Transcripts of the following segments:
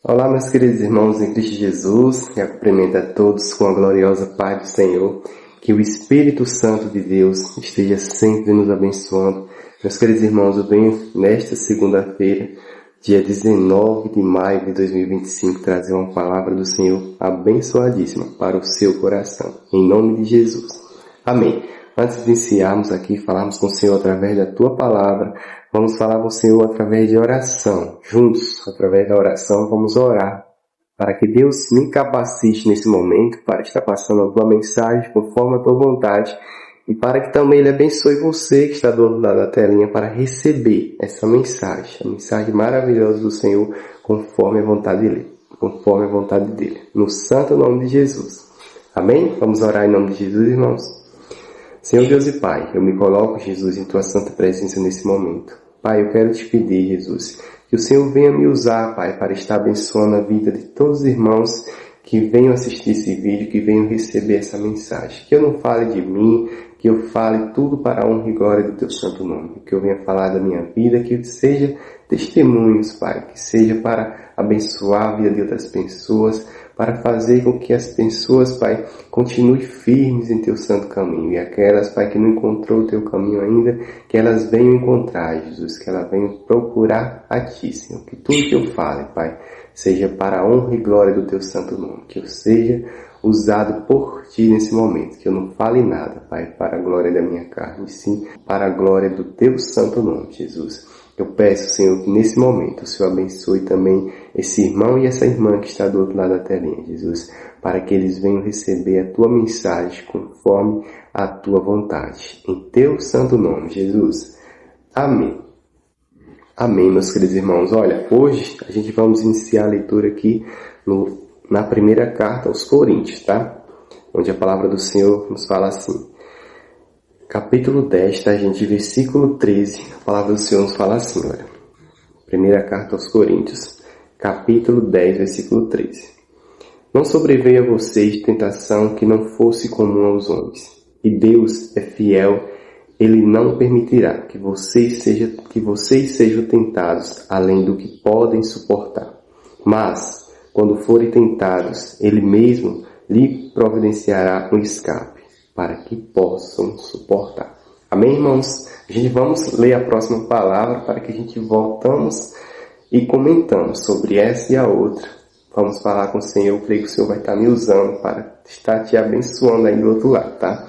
Olá, meus queridos irmãos em Cristo Jesus, e cumprimento a todos com a gloriosa paz do Senhor, que o Espírito Santo de Deus esteja sempre nos abençoando. Meus queridos irmãos, eu venho nesta segunda-feira, dia 19 de maio de 2025, trazer uma palavra do Senhor abençoadíssima para o seu coração, em nome de Jesus. Amém. Antes de iniciarmos aqui, falarmos com o Senhor através da Tua Palavra, vamos falar com o Senhor através de oração. Juntos, através da oração, vamos orar para que Deus me capacite nesse momento para estar passando a Tua mensagem conforme a Tua vontade e para que também Ele abençoe você que está do outro lado da telinha para receber essa mensagem, a mensagem maravilhosa do Senhor conforme a vontade dEle, no santo nome de Jesus. Amém? Vamos orar em nome de Jesus, irmãos. Senhor Deus e Pai, eu me coloco, Jesus, em Tua santa presença nesse momento. Pai, eu quero te pedir, Jesus, que o Senhor venha me usar, Pai, para estar abençoando a vida de todos os irmãos que venham assistir esse vídeo, que venham receber essa mensagem. Que eu não fale de mim, que eu fale tudo para a honra e glória do Teu santo nome. Que eu venha falar da minha vida, que seja testemunhos, Pai, que seja para abençoar a vida de outras pessoas, para fazer com que as pessoas, Pai, continuem firmes em Teu santo caminho. E aquelas, Pai, que não encontrou o Teu caminho ainda, que elas venham encontrar, Jesus, que elas venham procurar a Ti, Senhor. Que tudo que eu fale, Pai, seja para a honra e glória do Teu santo nome. Que eu seja usado por Ti nesse momento. Que eu não fale nada, Pai, para a glória da minha carne, sim para a glória do Teu santo nome, Jesus. Eu peço, Senhor, que nesse momento o Senhor abençoe também esse irmão e essa irmã que está do outro lado da telinha, Jesus, para que eles venham receber a Tua mensagem conforme a Tua vontade. Em Teu santo nome, Jesus. Amém. Amém, meus queridos irmãos. Olha, hoje a gente vamos iniciar a leitura aqui na primeira carta aos Coríntios, tá? Onde a palavra do Senhor nos fala assim. Capítulo 10, tá, gente? Versículo 13. A palavra do Senhor nos fala assim, olha. Primeira carta aos Coríntios, capítulo 10, versículo 13. Não sobreveio a vocês tentação que não fosse comum aos homens. E Deus é fiel, Ele não permitirá que vocês sejam tentados além do que podem suportar. Mas, quando forem tentados, Ele mesmo lhe providenciará um escape, para que possam suportar. Amém, irmãos? A gente vamos ler a próxima palavra para que a gente voltamos e comentamos sobre essa e a outra. Vamos falar com o Senhor, eu creio que o Senhor vai estar me usando para estar te abençoando aí do outro lado, tá?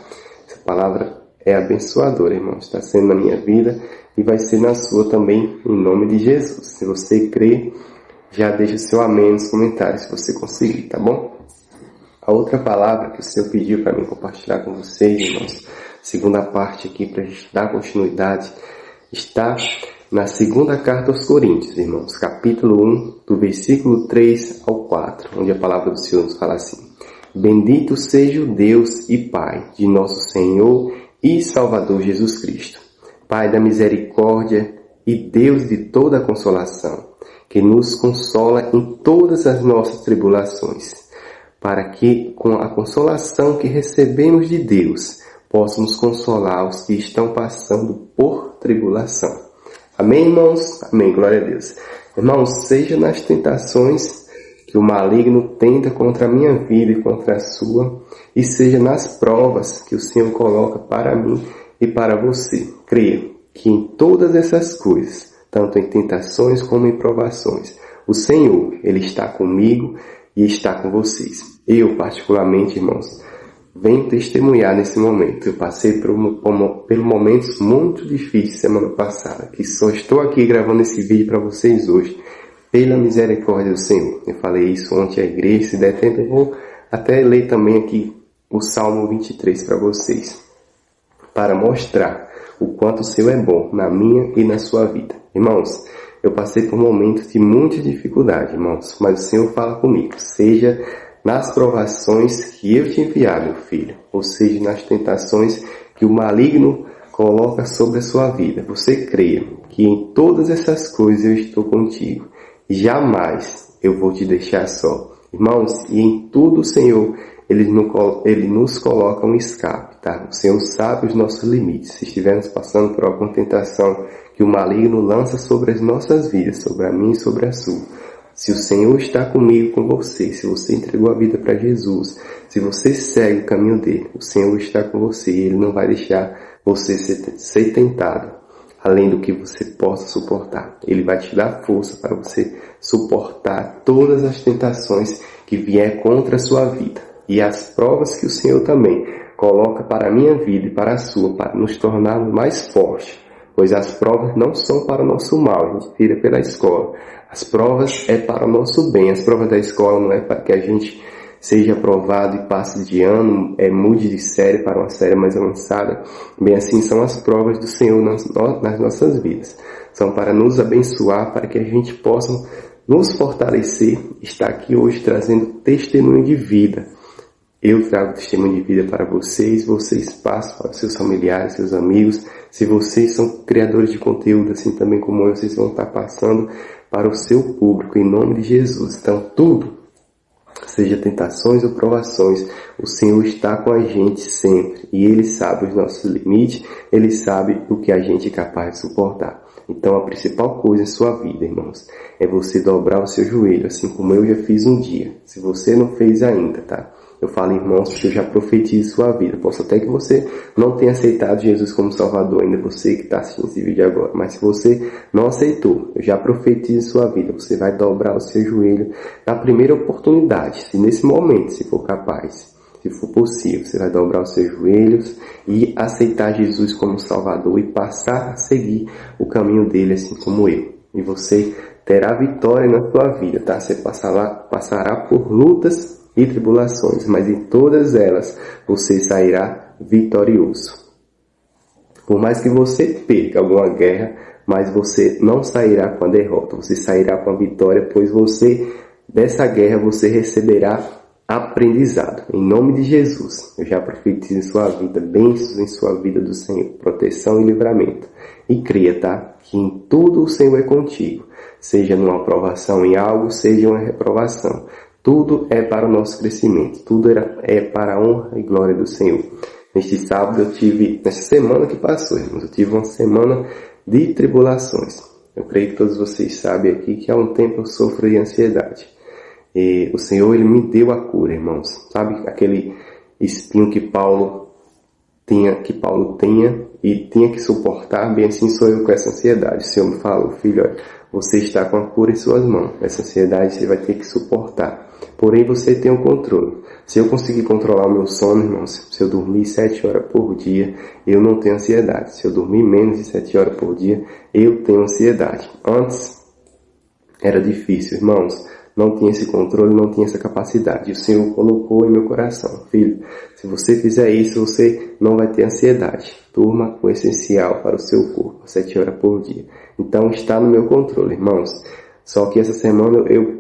Essa palavra é abençoadora, irmãos. Está sendo na minha vida e vai ser na sua também, em nome de Jesus. Se você crê, já deixa o seu amém nos comentários se você conseguir, tá bom? A outra palavra que o Senhor pediu para mim compartilhar com vocês, irmãos, segunda parte aqui para a gente dar continuidade, está na segunda carta aos Coríntios, irmãos, capítulo 1, do versículo 3 ao 4, onde a palavra do Senhor nos fala assim. Bendito seja o Deus e Pai de nosso Senhor e Salvador Jesus Cristo, Pai da misericórdia e Deus de toda a consolação, que nos consola em todas as nossas tribulações, para que, com a consolação que recebemos de Deus, possamos consolar os que estão passando por tribulação. Amém, irmãos? Amém, glória a Deus. Irmãos, seja nas tentações que o maligno tenta contra a minha vida e contra a sua, e seja nas provas que o Senhor coloca para mim e para você. Creia que em todas essas coisas, tanto em tentações como em provações, o Senhor, Ele está comigo e está com vocês. Eu, particularmente, irmãos, venho testemunhar nesse momento. Eu passei por momentos muito difíceis semana passada, que só estou aqui gravando esse vídeo para vocês hoje, pela misericórdia do Senhor. Eu falei isso ontem à igreja, se der tempo eu vou até ler também aqui o Salmo 23 para vocês, para mostrar o quanto o Senhor é bom na minha e na sua vida. Irmãos, eu passei por momentos de muita dificuldade, irmãos, mas o Senhor fala comigo, seja nas provações que eu te enviar, meu filho, ou seja, nas tentações que o maligno coloca sobre a sua vida. Você creia que em todas essas coisas eu estou contigo, e jamais eu vou te deixar só. Irmãos, e em tudo o Senhor, Ele nos coloca um escape, tá? O Senhor sabe os nossos limites. Se estivermos passando por alguma tentação que o maligno lança sobre as nossas vidas, sobre a minha e sobre a sua, Se o Senhor está comigo, com você, se você entregou a vida para Jesus, se você segue o caminho dele, o Senhor está com você e ele não vai deixar você ser tentado além do que você possa suportar. Ele vai te dar força para você suportar todas as tentações que vier contra a sua vida. E as provas que o Senhor também coloca para a minha vida e para a sua, para nos tornarmos mais fortes. Pois as provas não são para o nosso mal, a gente tira pela escola. As provas é para o nosso bem. As provas da escola não é para que a gente seja aprovado e passe de ano, mude de série para uma série mais avançada. Bem assim são as provas do Senhor nas nossas vidas. São para nos abençoar, para que a gente possa nos fortalecer. Estar aqui hoje trazendo testemunho de vida. Eu trago testemunho de vida para vocês passam para seus familiares, seus amigos. Se vocês são criadores de conteúdo, assim também como eu, vocês vão estar passando para o seu público, em nome de Jesus. Então tudo, seja tentações ou provações, o Senhor está com a gente sempre. E Ele sabe os nossos limites, Ele sabe o que a gente é capaz de suportar. Então a principal coisa em sua vida, irmãos, é você dobrar o seu joelho, assim como eu já fiz um dia. Se você não fez ainda, tá? Eu falo, irmãos, porque eu já profetizo sua vida. Posso até que você não tenha aceitado Jesus como Salvador ainda, você que está assistindo esse vídeo agora. Mas se você não aceitou, eu já profetizo sua vida. Você vai dobrar o seu joelho na primeira oportunidade. Se nesse momento, se for capaz, se for possível, você vai dobrar os seus joelhos e aceitar Jesus como Salvador e passar a seguir o caminho dele, assim como eu. E você terá vitória na sua vida, tá? Você passará por lutas e tribulações, mas em todas elas você sairá vitorioso. Por mais que você perca alguma guerra, mas você não sairá com a derrota, você sairá com a vitória, pois dessa guerra você receberá aprendizado. Em nome de Jesus, eu já profetizo em sua vida, bênçãos em sua vida do Senhor, proteção e livramento. E creia, tá? Que em tudo o Senhor é contigo, seja numa aprovação em algo, seja uma reprovação. Tudo é para o nosso crescimento, tudo é para a honra e glória do Senhor. Neste sábado nesta semana que passou, irmãos, eu tive uma semana de tribulações. Eu creio que todos vocês sabem aqui que há um tempo eu sofro de ansiedade. E o Senhor, Ele me deu a cura, irmãos. Sabe aquele espinho que Paulo tinha e tinha que suportar? Bem assim sou eu com essa ansiedade. O Senhor me falou, filho, olha, você está com a cura em suas mãos. Essa ansiedade você vai ter que suportar. Porém, você tem o controle. Se eu conseguir controlar o meu sono, irmãos, se eu dormir 7 horas por dia, eu não tenho ansiedade. Se eu dormir menos de 7 horas por dia, eu tenho ansiedade. Antes, era difícil, irmãos. Não tinha esse controle, não tinha essa capacidade. O Senhor colocou em meu coração, filho, se você fizer isso, você não vai ter ansiedade. Durma o essencial para o seu corpo, 7 horas por dia. Então está no meu controle, irmãos. Só que essa semana eu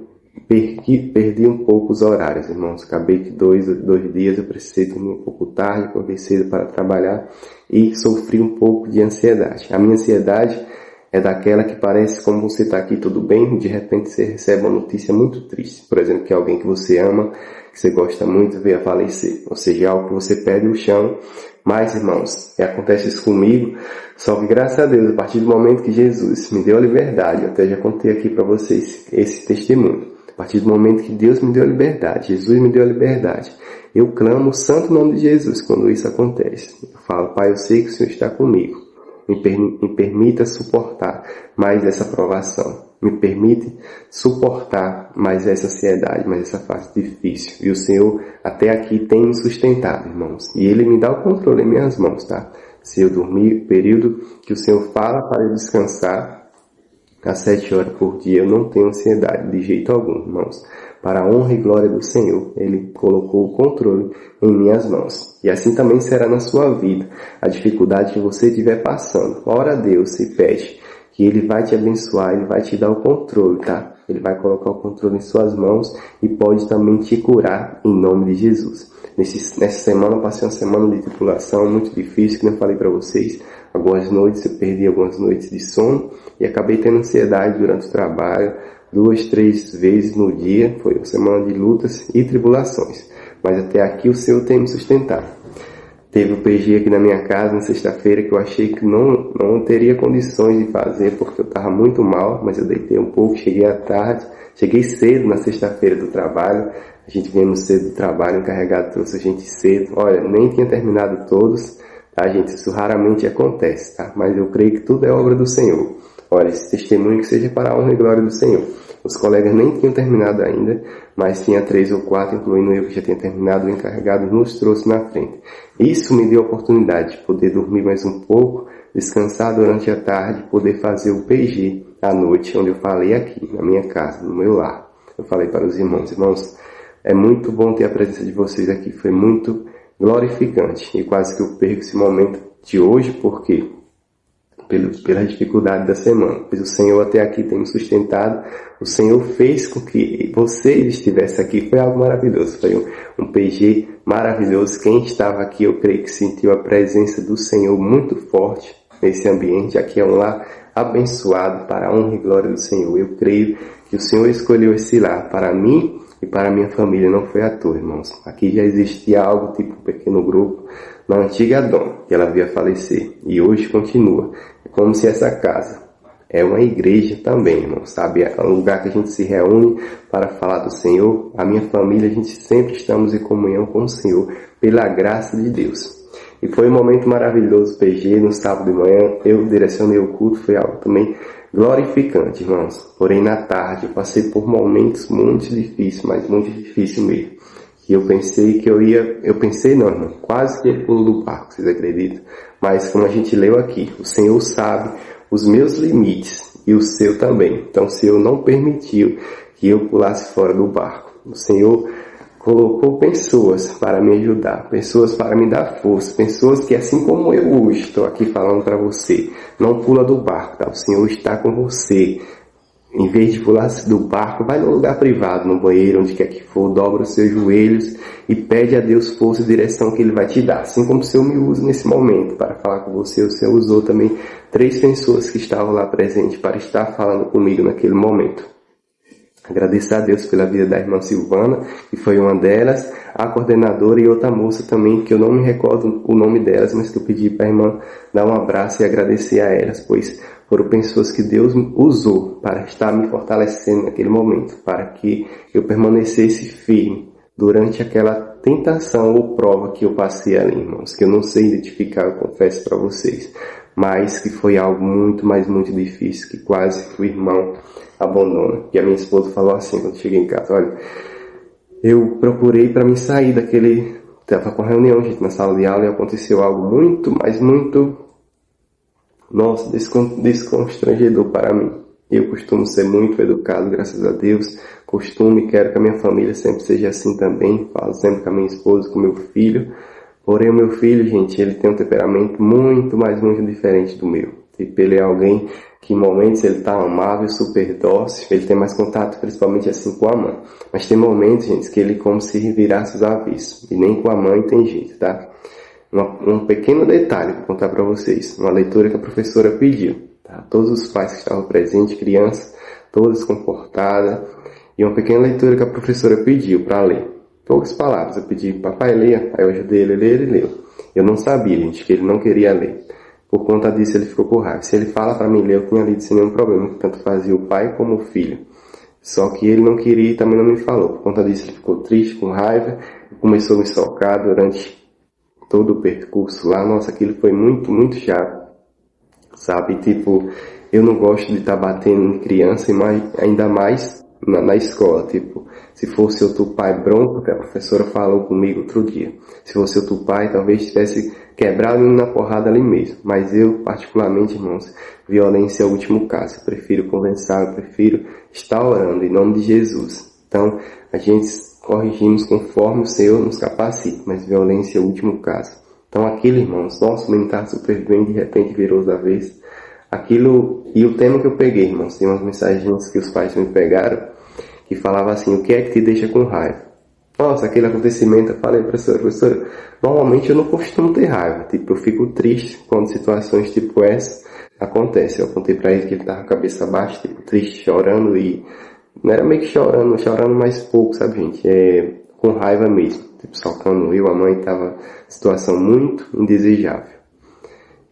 perdi um pouco os horários, irmãos. Acabei que 2 dias eu precisei dormir um pouco tarde, acordei cedo para trabalhar e sofri um pouco de ansiedade. A minha ansiedade é daquela que parece como você está aqui tudo bem, de repente você recebe uma notícia muito triste. Por exemplo, que alguém que você ama, que você gosta muito, veio a falecer. Ou seja, algo que você perde o chão. Mas, irmãos, acontece isso comigo, só que graças a Deus, a partir do momento que Jesus me deu a liberdade, eu até já contei aqui para vocês esse testemunho. A partir do momento que Deus me deu a liberdade, Jesus me deu a liberdade, eu clamo o santo nome de Jesus quando isso acontece. Eu falo, Pai, eu sei que o Senhor está comigo. Me permita suportar mais essa provação. Me permite suportar mais essa ansiedade, mais essa fase difícil. E o Senhor até aqui tem me sustentado, irmãos. E Ele me dá o controle em minhas mãos, tá? Se eu dormir o período que o Senhor fala para eu descansar, às 7 horas por dia, eu não tenho ansiedade de jeito algum, irmãos. Para a honra e glória do Senhor, Ele colocou o controle em minhas mãos. E assim também será na sua vida. A dificuldade que você estiver passando, ora a Deus e pede que Ele vai te abençoar, Ele vai te dar o controle, tá? Ele vai colocar o controle em suas mãos e pode também te curar em nome de Jesus. Nessa semana eu passei uma semana de tribulação muito difícil, como eu falei para vocês. Algumas noites eu perdi algumas noites de sono e acabei tendo ansiedade durante o trabalho. 2, 3 vezes no dia, foi uma semana de lutas e tribulações. Mas até aqui o Senhor tem me sustentado. Teve o PG aqui na minha casa na sexta-feira que eu achei que não teria condições de fazer porque eu estava muito mal, mas eu deitei um pouco, cheguei à tarde, cheguei cedo na sexta-feira do trabalho, a gente viemos cedo do trabalho, o encarregado trouxe a gente cedo, olha, nem tinha terminado todos, tá gente, isso raramente acontece, tá? Mas eu creio que tudo é obra do Senhor. Olha, esse testemunho que seja para a honra e glória do Senhor. Os colegas nem tinham terminado ainda, mas tinha 3 ou 4, incluindo eu que já tinha terminado, o encarregado nos trouxe na frente. Isso me deu a oportunidade de poder dormir mais um pouco, descansar durante a tarde, poder fazer o PG à noite, onde eu falei aqui, na minha casa, no meu lar. Eu falei para os irmãos, é muito bom ter a presença de vocês aqui, foi muito glorificante. E quase que eu perco esse momento de hoje, porque pela dificuldade da semana, pois o Senhor até aqui tem me sustentado, o Senhor fez com que vocês estivessem aqui, foi algo maravilhoso, foi um PG maravilhoso. Quem estava aqui, eu creio que sentiu a presença do Senhor muito forte nesse ambiente. Aqui é um lar abençoado para a honra e glória do Senhor. Eu creio que o Senhor escolheu esse lar para mim e para a minha família, não foi à toa, irmãos. Aqui já existia algo tipo um pequeno grupo na antiga dona, que ela havia falecer, e hoje continua. É como se essa casa é uma igreja também, irmão, sabe? É um lugar que a gente se reúne para falar do Senhor. A minha família, a gente sempre estamos em comunhão com o Senhor, pela graça de Deus. E foi um momento maravilhoso, PG, no sábado de manhã, eu direcionei o culto, foi algo também glorificante, irmãos. Porém, na tarde, eu passei por momentos muito difíceis, mas muito difícil mesmo. E eu pensei que não, irmão, quase que eu pulo do barco, vocês acreditam? Mas como a gente leu aqui, o Senhor sabe os meus limites e o seu também. Então o Senhor não permitiu que eu pulasse fora do barco. O Senhor colocou pessoas para me ajudar, pessoas para me dar força, pessoas que assim como eu hoje estou aqui falando para você, não pula do barco, tá? O Senhor está com você. Em vez de pular do barco, vai num lugar privado, no banheiro, onde quer que for, dobra os seus joelhos e pede a Deus força e direção que Ele vai te dar. Assim como o Senhor me usa nesse momento para falar com você, o Senhor usou também 3 pessoas que estavam lá presentes para estar falando comigo naquele momento. Agradecer a Deus pela vida da irmã Silvana, que foi uma delas, a coordenadora e outra moça também, que eu não me recordo o nome delas, mas que eu pedi para a irmã dar um abraço e agradecer a elas, pois foram pessoas que Deus usou para estar me fortalecendo naquele momento, para que eu permanecesse firme durante aquela tentação ou prova que eu passei ali, irmãos, que eu não sei identificar, eu confesso para vocês, mas que foi algo muito, mas muito difícil, que quase que o irmão abandona. E a minha esposa falou assim, quando cheguei em casa, olha, eu procurei para me sair daquele... Estava com reunião, gente, na sala de aula, e aconteceu algo muito, mas muito... Nossa, desconstrangedor para mim. Eu costumo ser muito educado, graças a Deus. Costumo e quero que a minha família sempre seja assim também. Falo sempre com a minha esposa, com o meu filho. Porém, o meu filho, gente, ele tem um temperamento muito, mas muito diferente do meu. Tipo, ele é alguém que em momentos ele tá amável, super dócil. Ele tem mais contato, principalmente assim, com a mãe. Mas tem momentos, gente, que ele como se virasse os avessos. E nem com a mãe tem jeito, tá? Um pequeno detalhe para contar para vocês. Uma leitura que a professora pediu. Tá? Todos os pais que estavam presentes, crianças, todas comportadas. E uma pequena leitura que a professora pediu para ler. Poucas palavras. Eu pedi, papai, leia. Aí eu ajudei ele a ler, ele leu. Eu não sabia, gente, que ele não queria ler. Por conta disso, ele ficou com raiva. Se ele fala para mim ler, eu tinha lido sem nenhum problema. Tanto fazia o pai como o filho. Só que ele não queria e também não me falou. Por conta disso, ele ficou triste, com raiva. E começou a me socar durante todo o percurso lá. Nossa, aquilo foi muito, muito chato. Sabe? Tipo, eu não gosto de estar batendo em criança, mas ainda mais na escola. Tipo, se fosse outro pai bronco, que a professora falou comigo outro dia. Se fosse outro pai, talvez tivesse quebrado na porrada ali mesmo. Mas eu, particularmente, irmãos, violência é o último caso. Eu prefiro conversar, eu prefiro estar orando em nome de Jesus. Então, a gente corrigimos conforme o Senhor nos capacita, mas violência é o último caso. Então aquilo, irmãos, nossa, o menino tá super bem, de repente virou os avessos. Aquilo, e o tema que eu peguei, irmãos, tem umas mensagens que os pais me pegaram, que falava assim, o que é que te deixa com raiva? Nossa, aquele acontecimento, eu falei, professora, normalmente eu não costumo ter raiva, tipo, eu fico triste quando situações tipo essa acontecem. Eu contei pra ele que ele tava com a cabeça baixa, tipo, triste, chorando e... Não era meio que chorando mais pouco, sabe, gente? Com raiva mesmo. tipo, soltando eu, a mãe, estava situação muito indesejável.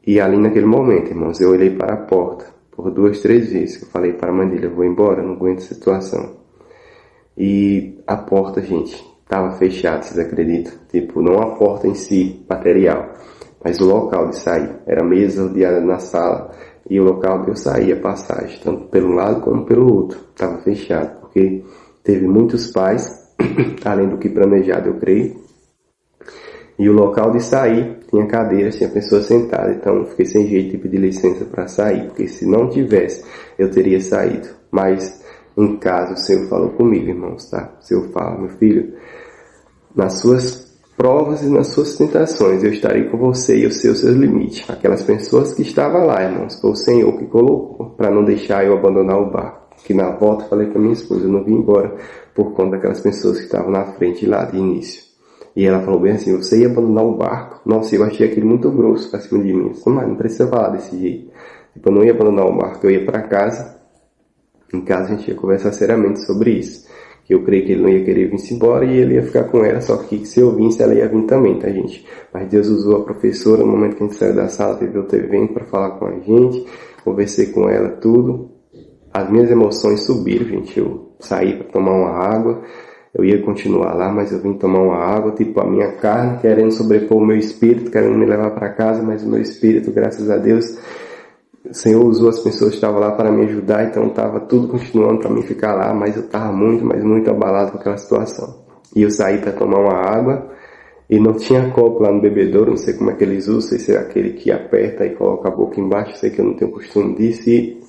E ali naquele momento, irmãos, eu olhei para a porta por 2, 3 vezes. Eu falei para a mãe dele, eu vou embora, não aguento essa situação. E a porta, gente, estava fechada, vocês acreditam? Tipo, não a porta em si, material, mas o local de sair. Era mesa rodeada na sala e o local de eu sair, a passagem, tanto pelo lado como pelo outro. Estava fechado, porque teve muitos pais, além do que planejado, eu creio. E o local de sair tinha cadeiras, tinha pessoas sentadas, então eu fiquei sem jeito de pedir licença para sair, porque se não tivesse, eu teria saído. Mas em casa o Senhor falou comigo, irmãos, tá? O Senhor fala, meu filho, nas suas provas e nas suas tentações, eu estarei com você e eu sei os seus limites. Aquelas pessoas que estavam lá, irmãos, foi o Senhor que colocou, para não deixar eu abandonar o barco. Que na volta eu falei para minha esposa, eu não vim embora por conta daquelas pessoas que estavam na frente lá de início. E ela falou bem assim, você ia abandonar o barco? Nossa, eu achei aquilo muito grosso pra cima de mim. Eu disse, mas não precisa falar desse jeito. Tipo, eu não ia abandonar o barco, eu ia para casa. Em casa a gente ia conversar seriamente sobre isso. Que eu creio que ele não ia querer vir-se embora e ele ia ficar com ela, só que se eu visse, ela ia vir também, tá, gente? Mas Deus usou a professora no momento que a gente saiu da sala, teve outro evento para falar com a gente. Conversei com ela, tudo. As minhas emoções subiram, gente. Eu saí para tomar uma água. Eu ia continuar lá, mas eu vim tomar uma água, tipo, a minha carne querendo sobrepor o meu espírito, querendo me levar para casa, mas o meu espírito, graças a Deus, o Senhor usou as pessoas que estavam lá para me ajudar, então estava tudo continuando para mim ficar lá, mas eu estava muito, mas muito abalado com aquela situação. E eu saí para tomar uma água, e não tinha copo lá no bebedouro, não sei como é que eles usam, sei se é aquele que aperta e coloca a boca embaixo, sei que eu não tenho costume disso, e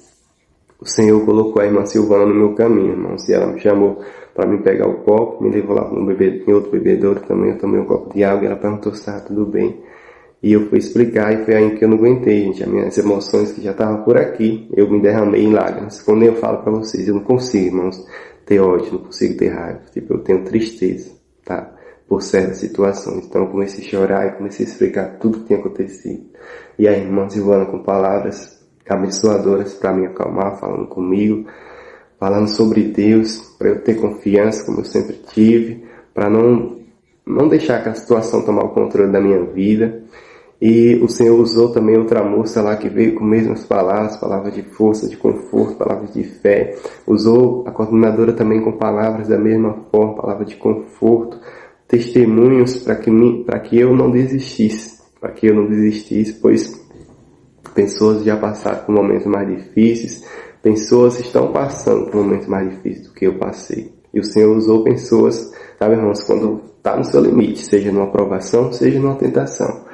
o Senhor colocou a irmã Silvana no meu caminho, irmãos, e ela me chamou para me pegar o copo, me levou lá em outro bebedouro também, eu tomei um copo de água e ela perguntou se estava tudo bem. E eu fui explicar e foi aí que eu não aguentei, gente, as minhas emoções que já estavam por aqui, eu me derramei em lágrimas. Quando eu falo para vocês, eu não consigo, irmãos, ter ódio, não consigo ter raiva, tipo, eu tenho tristeza, tá? Por certas situações. Então eu comecei a chorar e comecei a explicar tudo que tinha acontecido. E a irmã Silvana com palavras abençoadoras para me acalmar, falando comigo, falando sobre Deus, para eu ter confiança, como eu sempre tive, para não deixar aquela situação tomar o controle da minha vida. E o Senhor usou também outra moça lá que veio com as mesmas palavras de força, de conforto, palavras de fé. Usou a coordenadora também com palavras da mesma forma, palavras de conforto, testemunhos para que eu não desistisse, pois pessoas já passaram por momentos mais difíceis, pessoas estão passando por momentos mais difíceis do que eu passei. E o Senhor usou pessoas, sabe, irmãos, quando está no seu limite, seja numa provação, seja numa tentação.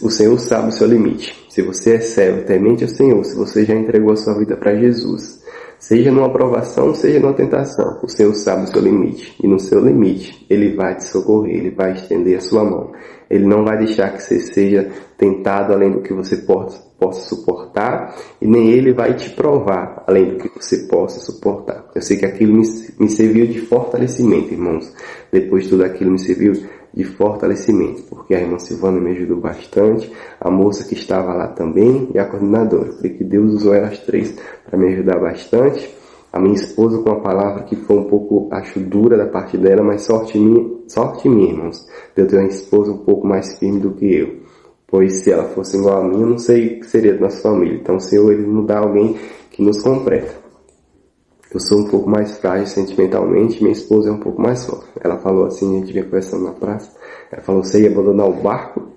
O Senhor sabe o seu limite. Se você é servo, temente ao Senhor, se você já entregou a sua vida para Jesus, seja numa provação, seja numa tentação, o Senhor sabe o seu limite. E no seu limite, Ele vai te socorrer, Ele vai estender a sua mão. Ele não vai deixar que você seja tentado além do que você possa suportar, e nem Ele vai te provar além do que você possa suportar. Eu sei que aquilo me serviu de fortalecimento, irmãos. Depois de tudo aquilo me serviu de fortalecimento, porque a irmã Silvana me ajudou bastante, a moça que estava lá também e a coordenadora. Eu creio que Deus usou elas três para me ajudar bastante. A minha esposa com a palavra que foi um pouco, acho, dura da parte dela, mas sorte minha, irmãos, de eu ter uma esposa um pouco mais firme do que eu. Pois se ela fosse igual a mim, eu não sei o que seria da nossa família. Então o Senhor, Ele nos dá alguém que nos completa. Eu sou um pouco mais frágil sentimentalmente, minha esposa é um pouco mais forte. Ela falou assim, a gente vinha conversando na praça, ela falou, você ia abandonar o barco?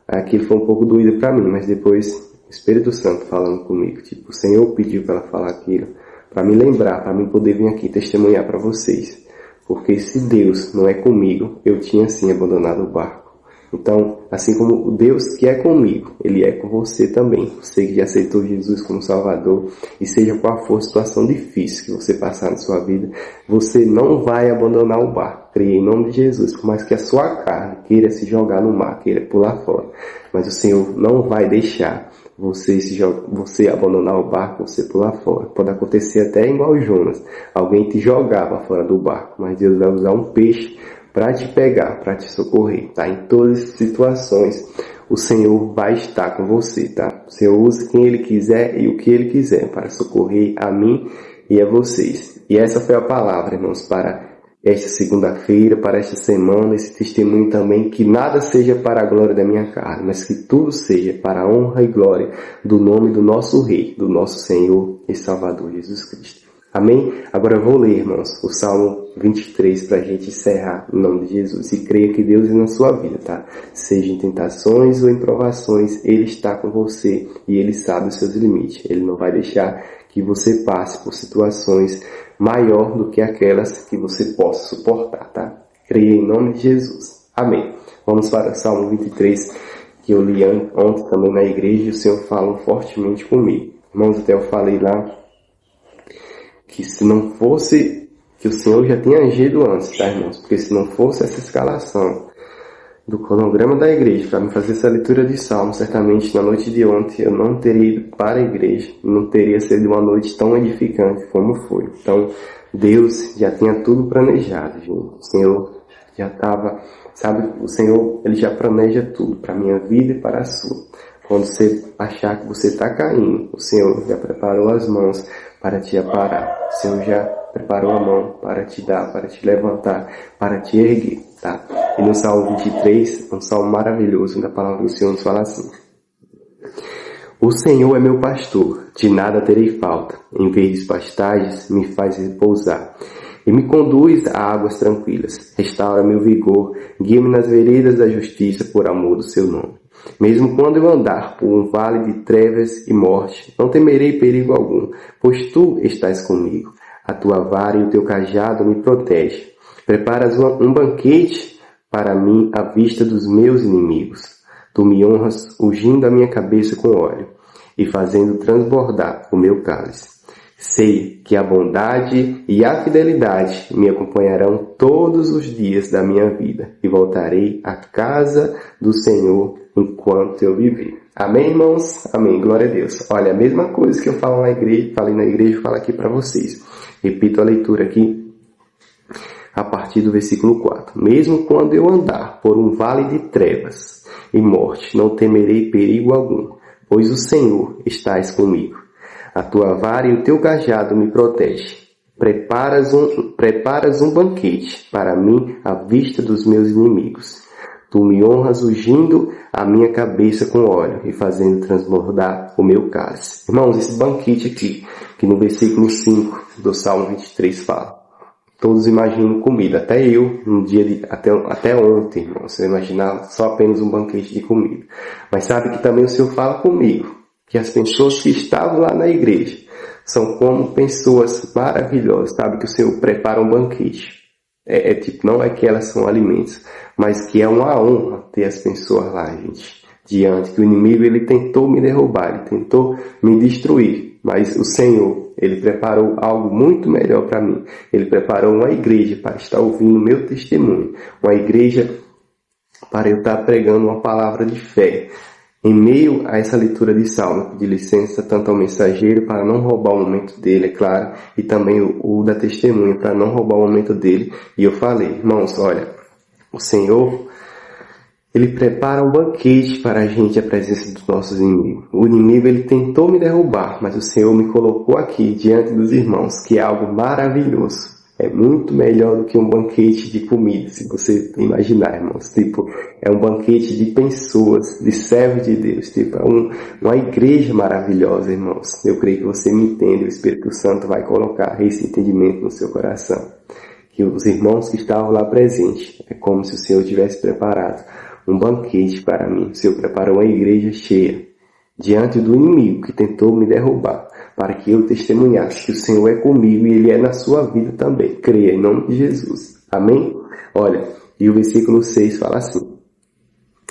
Aquilo foi um pouco doído para mim, mas depois o Espírito Santo falando comigo, tipo, o Senhor pediu para ela falar aquilo, para me lembrar, para mim poder vir aqui testemunhar para vocês. Porque se Deus não é comigo, eu tinha sim abandonado o barco. Então, assim como o Deus que é comigo, Ele é com você também. Você que já aceitou Jesus como Salvador, e seja qual for a situação difícil que você passar na sua vida, você não vai abandonar o barco. Creia em nome de Jesus, por mais que a sua carne queira se jogar no mar, queira pular fora. Mas o Senhor não vai deixar você abandonar o barco, você pular fora. Pode acontecer até igual Jonas. Alguém te jogava fora do barco, mas Deus vai usar um peixe para te pegar, para te socorrer, tá? Em todas as situações, o Senhor vai estar com você, tá? O Senhor usa quem Ele quiser e o que Ele quiser para socorrer a mim e a vocês. E essa foi a palavra, irmãos, para esta segunda-feira, para esta semana, esse testemunho também, que nada seja para a glória da minha carne, mas que tudo seja para a honra e glória do nome do nosso Rei, do nosso Senhor e Salvador Jesus Cristo. Amém? Agora eu vou ler, irmãos, o Salmo 23 para a gente encerrar em nome de Jesus. E creia que Deus é na sua vida, tá? Seja em tentações ou em provações, Ele está com você e Ele sabe os seus limites. Ele não vai deixar que você passe por situações maior do que aquelas que você possa suportar, tá? Creia em nome de Jesus. Amém. Vamos para o Salmo 23, que eu li ontem também na igreja, e o Senhor falou fortemente comigo. Irmãos, até eu falei lá que se não fosse, que o Senhor já tinha agido antes, tá, irmãos? Porque se não fosse essa escalação do cronograma da igreja para me fazer essa leitura de Salmo, certamente na noite de ontem eu não teria ido para a igreja, não teria sido uma noite tão edificante como foi. Então, Deus já tinha tudo planejado, gente. O Senhor já estava, sabe, o Senhor, Ele já planeja tudo para a minha vida e para a sua. Quando você achar que você está caindo, o Senhor já preparou as mãos para te aparar. O Senhor já preparou a mão para te dar, para te levantar, para te erguer, tá? E no Salmo 23, um salmo maravilhoso, onde a palavra do Senhor nos fala assim: O Senhor é meu pastor, de nada terei falta. Em verdes pastagens me faz repousar e me conduz a águas tranquilas. Restaura meu vigor, guia-me nas veredas da justiça por amor do seu nome. Mesmo quando eu andar por um vale de trevas e morte, não temerei perigo algum, pois tu estás comigo. A tua vara e o teu cajado me protegem. Preparas um banquete para mim à vista dos meus inimigos. Tu me honras ungindo a minha cabeça com óleo e fazendo transbordar o meu cálice. Sei que a bondade e a fidelidade me acompanharão todos os dias da minha vida e voltarei à casa do Senhor enquanto eu viver. Amém, irmãos? Amém. Glória a Deus. Olha, a mesma coisa que eu falo na igreja, falei na igreja, eu falo aqui para vocês. Repito a leitura aqui a partir do versículo 4. Mesmo quando eu andar por um vale de trevas e morte, não temerei perigo algum, pois o Senhor estás comigo. A tua vara e o teu cajado me protegem. Preparas um banquete para mim à vista dos meus inimigos. Tu me honras ungindo a minha cabeça com óleo e fazendo transbordar o meu cálice. Irmãos, esse banquete aqui, que no versículo 5 do Salmo 23 fala. Todos imaginam comida, até eu, até ontem, irmãos, eu imaginava só apenas um banquete de comida. Mas sabe que também o Senhor fala comigo, que as pessoas que estavam lá na igreja são como pessoas maravilhosas, sabe? Que o Senhor prepara um banquete. Não é que elas são alimentos, mas que é uma honra ter as pessoas lá, gente, diante, que o inimigo, ele tentou me derrubar, ele tentou me destruir, mas o Senhor, Ele preparou algo muito melhor para mim. Ele preparou uma igreja para estar ouvindo o meu testemunho, uma igreja para eu estar pregando uma palavra de fé. Em meio a essa leitura de Salmo, pedi licença tanto ao mensageiro para não roubar o momento dele, é claro, e também o da testemunha para não roubar o momento dele. E eu falei, irmãos, olha, o Senhor, Ele prepara um banquete para a gente, a presença dos nossos inimigos. O inimigo, ele tentou me derrubar, mas o Senhor me colocou aqui, diante dos irmãos, que é algo maravilhoso. É muito melhor do que um banquete de comida, se você imaginar, irmãos. É um banquete de pessoas, de servos de Deus. Uma igreja maravilhosa, irmãos. Eu creio que você me entende. O Espírito Santo vai colocar esse entendimento no seu coração. Que os irmãos que estavam lá presentes, é como se o Senhor tivesse preparado um banquete para mim. O Senhor preparou uma igreja cheia, diante do inimigo que tentou me derrubar, para que eu testemunhasse que o Senhor é comigo e Ele é na sua vida também. Creia em nome de Jesus. Amém? Olha, e o versículo 6 fala assim: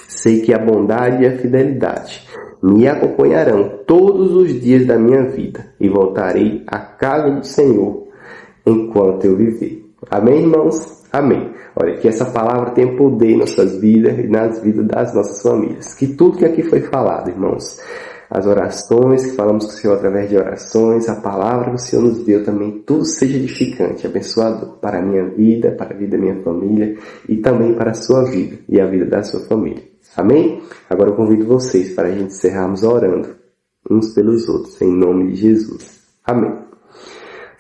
sei que a bondade e a fidelidade me acompanharão todos os dias da minha vida e voltarei à casa do Senhor enquanto eu viver. Amém, irmãos? Amém. Olha, que essa palavra tenha poder em nossas vidas e nas vidas das nossas famílias. Que tudo que aqui foi falado, irmãos, as orações que falamos com o Senhor através de orações, a palavra que o Senhor nos deu também, tudo seja edificante, abençoador para a minha vida, para a vida da minha família e também para a sua vida e a vida da sua família. Amém? Agora eu convido vocês para a gente encerrarmos orando uns pelos outros, em nome de Jesus. Amém.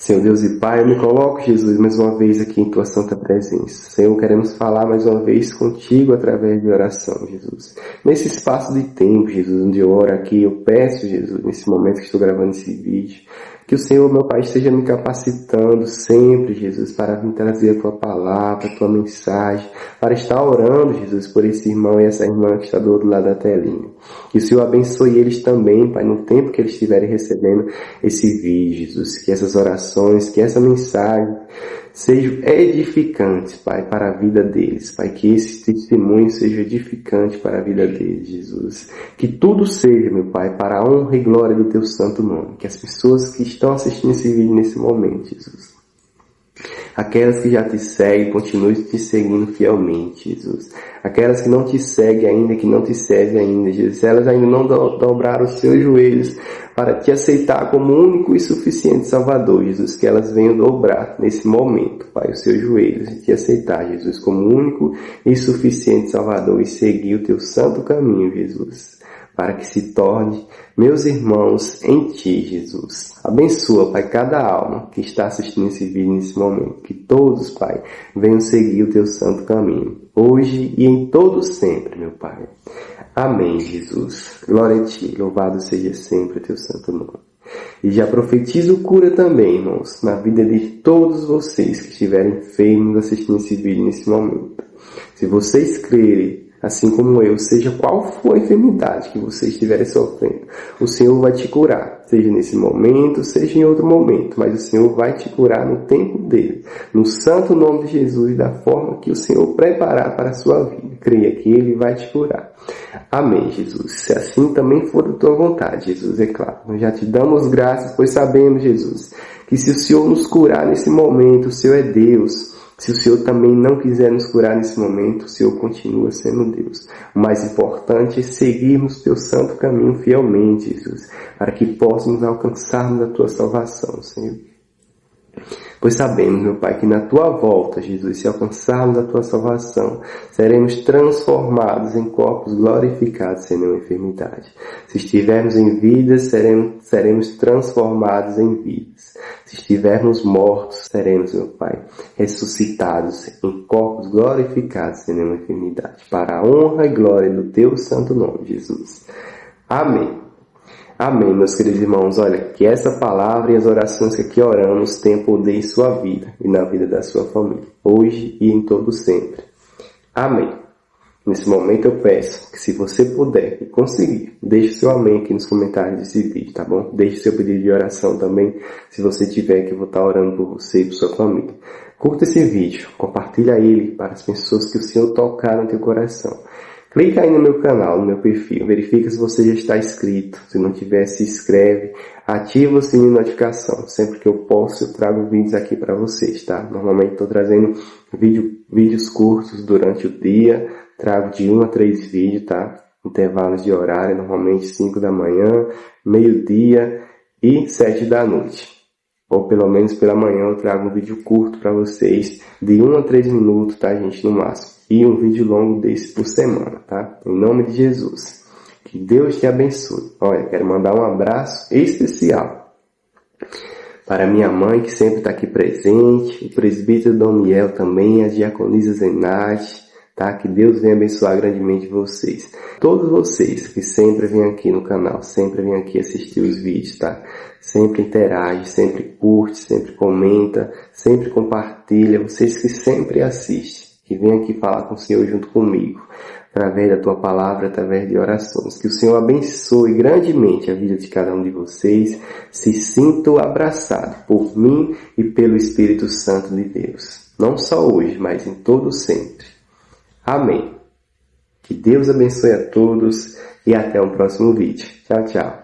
Senhor Deus e Pai, eu me coloco, Jesus, mais uma vez aqui em Tua santa presença. Senhor, queremos falar mais uma vez contigo através de oração, Jesus. Nesse espaço de tempo, Jesus, onde eu oro aqui, eu peço, Jesus, nesse momento que estou gravando esse vídeo, que o Senhor, meu Pai, esteja me capacitando sempre, Jesus, para vir trazer a Tua palavra, a Tua mensagem, para estar orando, Jesus, por esse irmão e essa irmã que está do outro lado da telinha. Que o Senhor abençoe eles também, Pai, no tempo que eles estiverem recebendo esse vídeo, Jesus. Que essas orações, que essa mensagem sejam edificantes, Pai, para a vida deles. Pai, que esse testemunho seja edificante para a vida deles, Jesus. Que tudo seja, meu Pai, para a honra e glória do Teu santo nome. Que as pessoas que estão assistindo esse vídeo nesse momento, Jesus, aquelas que já te seguem, continuem te seguindo fielmente, Jesus. Aquelas que não te seguem ainda, que não te servem ainda, Jesus. Elas ainda não dobraram os seus joelhos para te aceitar como único e suficiente Salvador, Jesus. Que elas venham dobrar nesse momento, Pai, os seus joelhos e te aceitar, Jesus, como único e suficiente Salvador e seguir o Teu santo caminho, Jesus, para que se torne meus irmãos em Ti, Jesus. Abençoa, Pai, cada alma que está assistindo esse vídeo nesse momento. Que todos, Pai, venham seguir o Teu santo caminho, hoje e em todo sempre, meu Pai. Amém, Jesus. Glória a Ti, louvado seja sempre o Teu santo nome. E já profetizo cura também, irmãos, na vida de todos vocês que estiverem enfermos assistindo esse vídeo nesse momento. Se vocês crerem, assim como eu, seja qual for a enfermidade que você estiver sofrendo, o Senhor vai te curar, seja nesse momento, seja em outro momento, mas o Senhor vai te curar no tempo dele, no santo nome de Jesus, da forma que o Senhor preparar para a sua vida. Creia que Ele vai te curar. Amém, Jesus. Se assim também for da tua vontade, Jesus, é claro. Nós já te damos graças, pois sabemos, Jesus, que se o Senhor nos curar nesse momento, o Senhor é Deus. Se o Senhor também não quiser nos curar nesse momento, o Senhor continua sendo Deus. O mais importante é seguirmos Teu santo caminho fielmente, Jesus, para que possamos alcançarmos a Tua salvação, Senhor. Pois sabemos, meu Pai, que na Tua volta, Jesus, se alcançarmos a Tua salvação, seremos transformados em corpos glorificados sem nenhuma enfermidade. Se estivermos em vida, seremos transformados em vidas. Se estivermos mortos, seremos, meu Pai, ressuscitados em corpos glorificados sem nenhuma enfermidade, para a honra e glória do Teu santo nome, Jesus. Amém. Amém, meus queridos irmãos. Olha, que essa palavra e as orações que aqui oramos tenham poder em sua vida e na vida da sua família, hoje e em todo sempre. Amém. Nesse momento eu peço que, se você puder e conseguir, deixe seu amém aqui nos comentários desse vídeo, tá bom? Deixe seu pedido de oração também, se você tiver, que eu vou estar orando por você e por sua família. Curta esse vídeo, compartilha ele para as pessoas que o Senhor tocar no teu coração. Clica aí no meu canal, no meu perfil, verifica se você já está inscrito. Se não tiver, se inscreve, ativa o sininho de notificação. Sempre que eu posso, eu trago vídeos aqui para vocês, tá? Normalmente estou trazendo vídeos curtos durante o dia, trago de 1 a 3 vídeos, tá? Intervalos de horário, normalmente 5 da manhã, meio-dia e 7 da noite. Ou pelo menos pela manhã eu trago um vídeo curto para vocês, de 1 a 3 minutos, tá, gente, no máximo. E um vídeo longo desse por semana, tá? Em nome de Jesus. Que Deus te abençoe. Olha, quero mandar um abraço especial para minha mãe, que sempre está aqui presente, o presbítero Daniel também, a diaconisa Zenate, tá? Que Deus venha abençoar grandemente vocês. Todos vocês que sempre vêm aqui no canal, sempre vêm aqui assistir os vídeos, tá? Sempre interage, sempre curte, sempre comenta, sempre compartilha. Vocês que sempre assistem, que vem aqui falar com o Senhor junto comigo, através da Tua palavra, através de orações. Que o Senhor abençoe grandemente a vida de cada um de vocês. Se sintam abraçados por mim e pelo Espírito Santo de Deus. Não só hoje, mas em todo sempre. Amém. Que Deus abençoe a todos e até o próximo vídeo. Tchau, tchau.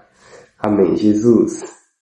Amém, Jesus.